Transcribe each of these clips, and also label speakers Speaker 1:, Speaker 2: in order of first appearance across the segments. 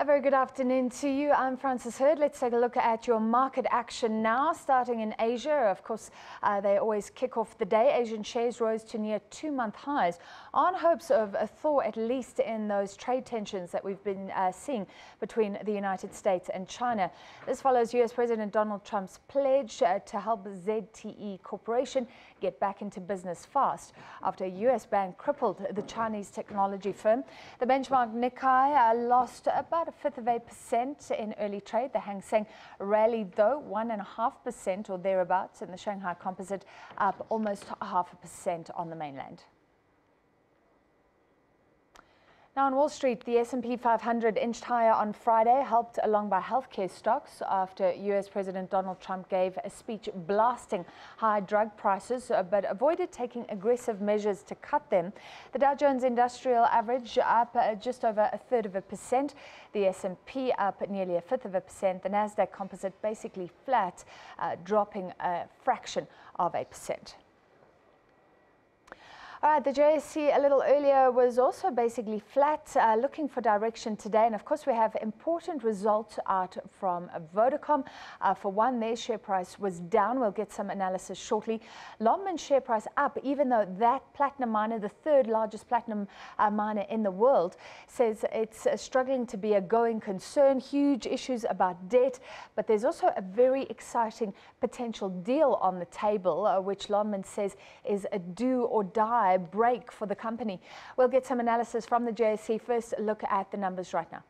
Speaker 1: A very good afternoon to you. I'm Frances Hurd. Let's take a look at your market action now, starting in Asia. Of course, they always kick off the day. Asian shares rose to near two-month highs on hopes of a thaw, at least in those trade tensions that we've been seeing between the United States and China. This follows U.S. President Donald Trump's pledge to help ZTE Corporation get back into business fast after a U.S. ban crippled the Chinese technology firm. The benchmark Nikkei lost about a fifth of 8% in early trade. The Hang Seng rallied, though, 1.5% or thereabouts, and the Shanghai Composite up almost 0.5% on the mainland. Now on Wall Street, the S&P 500 inched higher on Friday, helped along by healthcare stocks after U.S. President Donald Trump gave a speech blasting high drug prices, but avoided taking aggressive measures to cut them. The Dow Jones Industrial Average up just over 1/3%, the S&P up nearly 1/5%, the Nasdaq Composite basically flat, dropping a fraction of 8%. All right, the JSE a little earlier was also basically flat, looking for direction today. And of course, we have important results out from Vodacom. For one, their share price was down. We'll get some analysis shortly. Lonmin's share price up, even though that platinum miner, the third largest platinum miner in the world, says it's struggling to be a going concern. Huge issues about debt, but there's also a very exciting potential deal on the table, which Lonmin says is a do or die break for the company. We'll get some analysis from the JSE. First, look at the numbers right now.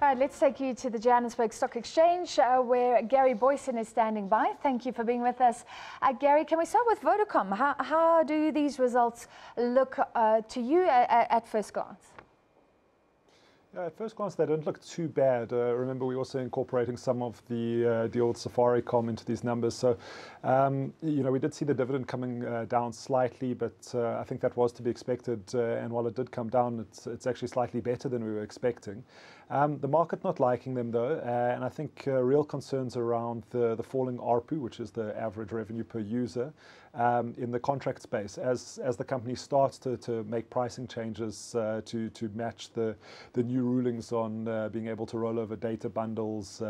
Speaker 1: All right, let's take you to the Johannesburg Stock Exchange, where Gary Boyson is standing by. Thank you for being with us. Gary, can we start with Vodacom? How do these results look to you at first glance?
Speaker 2: At first glance, they don't look too bad. Remember, we're also incorporating some of the deal with Safaricom into these numbers. So, we did see the dividend coming down slightly, but I think that was to be expected. And while it did come down, it's actually slightly better than we were expecting. The market not liking them, though, and I think real concerns around the falling ARPU, which is the average revenue per user, in the contract space. As the company starts to make pricing changes to match the new rulings on being able to roll over data bundles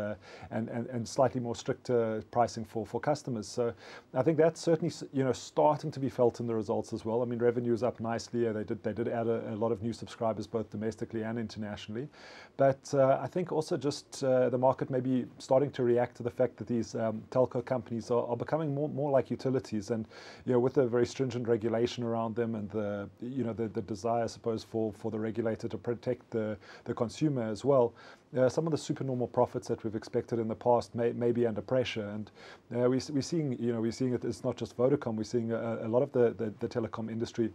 Speaker 2: and slightly more stricter pricing for customers. So I think that's certainly starting to be felt in the results as well. I mean, revenue is up nicely. They did add a lot of new subscribers both domestically and internationally. But I think also just the market may be starting to react to the fact that these telco companies are becoming more like utilities, and with a very stringent regulation around them and the desire, I suppose, for the regulator to protect the consumer as well. Some of the supernormal profits that we've expected in the past may be under pressure, and we're seeing it. It's not just Vodacom. We're seeing a lot of the telecom industry.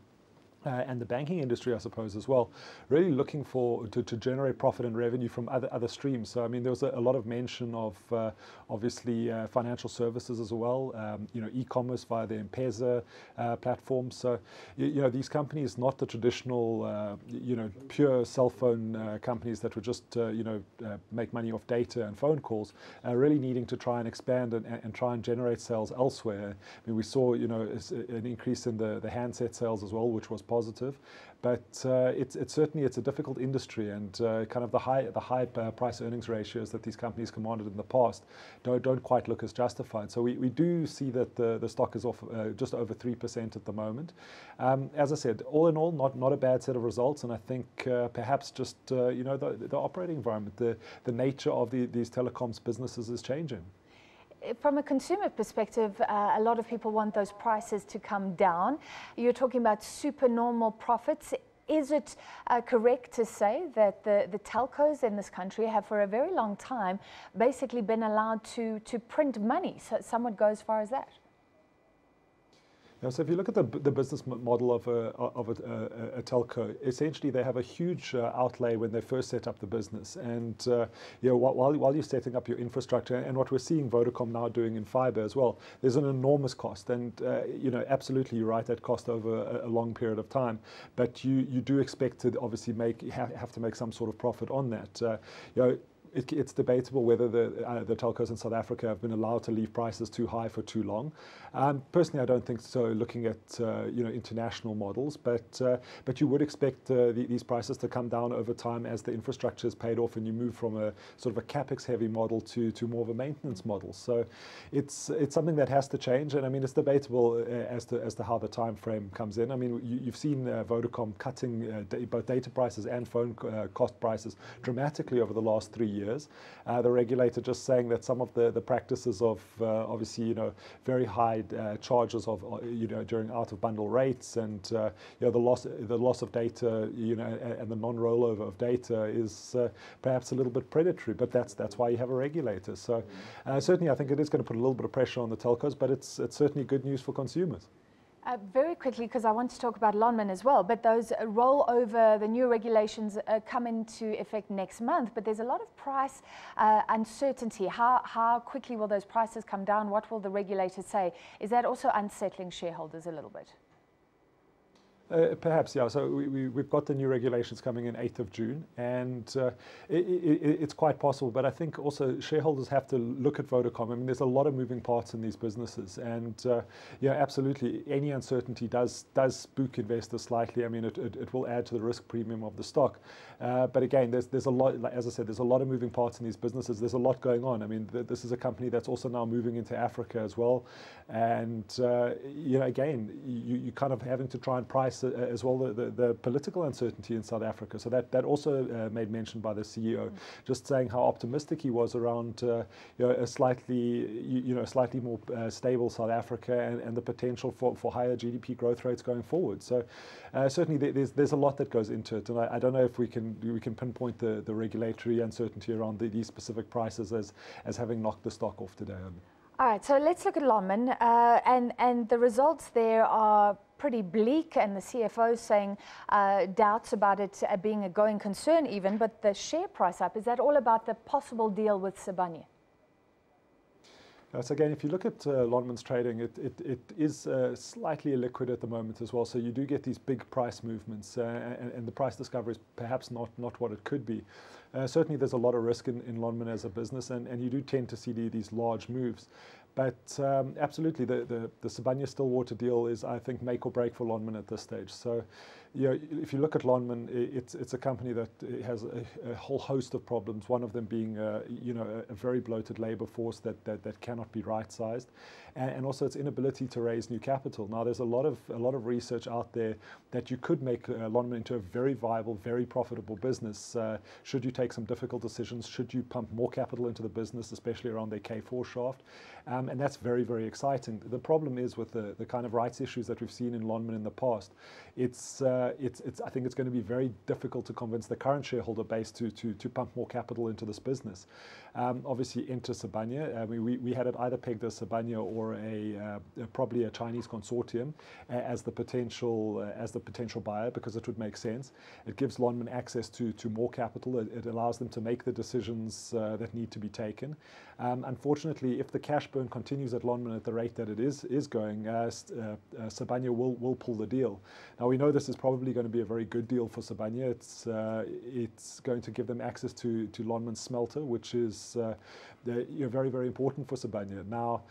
Speaker 2: And the banking industry, I suppose, as well, really looking to generate profit and revenue from other streams. So, I mean, there was a lot of mention of, obviously, financial services as well, e-commerce via the M-Pesa platform. So, these companies, not the traditional, pure cell phone companies that would just, make money off data and phone calls, are really needing to try and expand and try and generate sales elsewhere. I mean, we saw, an increase in the handset sales as well, which was positive, but it's certainly a difficult industry, and kind of the high price earnings ratios that these companies commanded in the past don't quite look as justified. So we do see that the stock is off just over 3% at the moment. As I said, all in all, not a bad set of results, and I think perhaps just the operating environment, the nature of these telecoms businesses is changing.
Speaker 1: From a consumer perspective, a lot of people want those prices to come down. You're talking about supernormal profits. is it correct to say that the telcos in this country have for a very long time basically been allowed to print money? So some would go as far as that.
Speaker 2: Yeah, so if you look at the business model of a telco, essentially they have a huge outlay when they first set up the business, and while you're setting up your infrastructure, and what we're seeing Vodacom now doing in fibre as well, there's an enormous cost, and absolutely you're right, that cost over a long period of time, but you do expect to obviously have to make some sort of profit on that. It's debatable whether the telcos in South Africa have been allowed to leave prices too high for too long. Personally, I don't think so, looking at international models, but you would expect these prices to come down over time as the infrastructure is paid off and you move from a sort of a capex heavy model to more of a maintenance model. So it's something that has to change, and I mean it's debatable as to how the time frame comes in. I mean you've seen Vodacom cutting both data prices and phone cost prices dramatically over the last 3 years. The regulator just saying that some of the practices of obviously very high charges of during out of bundle rates and the loss of data and the non-rollover of data is perhaps a little bit predatory, but that's why you have a regulator. So certainly I think it is going to put a little bit of pressure on the telcos, but it's certainly good news for consumers.
Speaker 1: Very quickly, because I want to talk about Lonmin as well, but those rollover, the new regulations come into effect next month, but there's a lot of price uncertainty. How quickly will those prices come down? What will the regulator say? Is that also unsettling shareholders a little bit?
Speaker 2: Perhaps, yeah. So we've got the new regulations coming in 8th of June, and it's quite possible. But I think also shareholders have to look at Vodacom. I mean, there's a lot of moving parts in these businesses, and absolutely, any uncertainty does spook investors slightly. I mean, it will add to the risk premium of the stock. But again, there's a lot, as I said, there's a lot of moving parts in these businesses. There's a lot going on. I mean, this is a company that's also now moving into Africa as well, and again, you kind of having to try and price as well the political uncertainty in South Africa. So that also made mention by the CEO, just saying how optimistic he was around a slightly more stable South Africa and the potential for higher GDP growth rates going forward. So certainly there's a lot that goes into it, and I don't know if we can pinpoint the regulatory uncertainty around these specific prices as having knocked the stock off today.
Speaker 1: All right, so let's look at Lonmin, and the results there are pretty bleak, and the CFO saying doubts about it being a going concern even, but the share price up, is that all about the possible deal with Sibanye?
Speaker 2: So again, if you look at Lonmin's trading, it is slightly illiquid at the moment as well. So you do get these big price movements, and the price discovery is perhaps not what it could be. Certainly, there's a lot of risk in Lonmin as a business, and you do tend to see these large moves. But absolutely, the Sibanye-Stillwater deal is, I think, make or break for Lonmin at this stage. So, if you look at Lonmin, it's a company that has a whole host of problems. One of them being, a very bloated labour force that cannot be right-sized, and also its inability to raise new capital. Now, there's a lot of research out there that you could make Lonmin into a very viable, very profitable business. Should you take some difficult decisions? Should you pump more capital into the business, especially around their K4 shaft? And that's very, very exciting. The problem is with the kind of rights issues that we've seen in Lonmin in the past. I think it's going to be very difficult to convince the current shareholder base to pump more capital into this business. Obviously, enter Sibanye. We had it either pegged as Sibanye or probably a Chinese consortium as the potential buyer, because it would make sense. It gives Lonmin access to more capital. It allows them to make the decisions that need to be taken. Unfortunately, if the cash burn continues at Lonmin at the rate that it is going, Sibanye will pull the deal. Now, we know this is probably going to be a very good deal for Sibanye. It's going to give them access to Lonmin's smelter, which is very, very important for Sibanye. Now,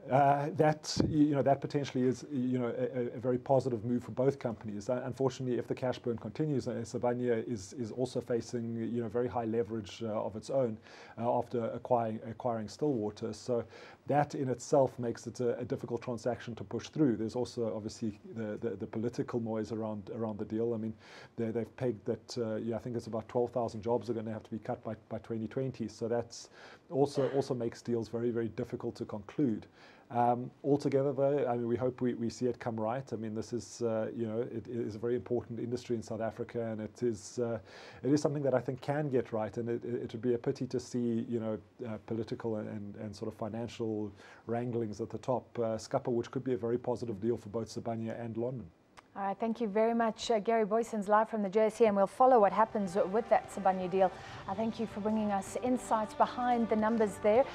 Speaker 2: that potentially is a very positive move for both companies. Unfortunately, if the cash burn continues, Sibanye is also facing very high leverage of its own after acquiring Stillwater. So that in itself makes it a difficult transaction to push through. There's also obviously the political noise around the deal. I mean, they've pegged that I think it's about 12,000 jobs are going to have to be cut by 2020. So that's also makes deals very, very difficult to conclude. Altogether, though, I mean, we hope we see it come right. I mean, this is, it is a very important industry in South Africa, and it is something that I think can get right. And it would be a pity to see, political and sort of financial wranglings at the top scupper, which could be a very positive deal for both Sibanye and London.
Speaker 1: All right, thank you very much, Gary Boysons, live from the JSE, and we'll follow what happens with that Sibanye deal. Thank you for bringing us insights behind the numbers there.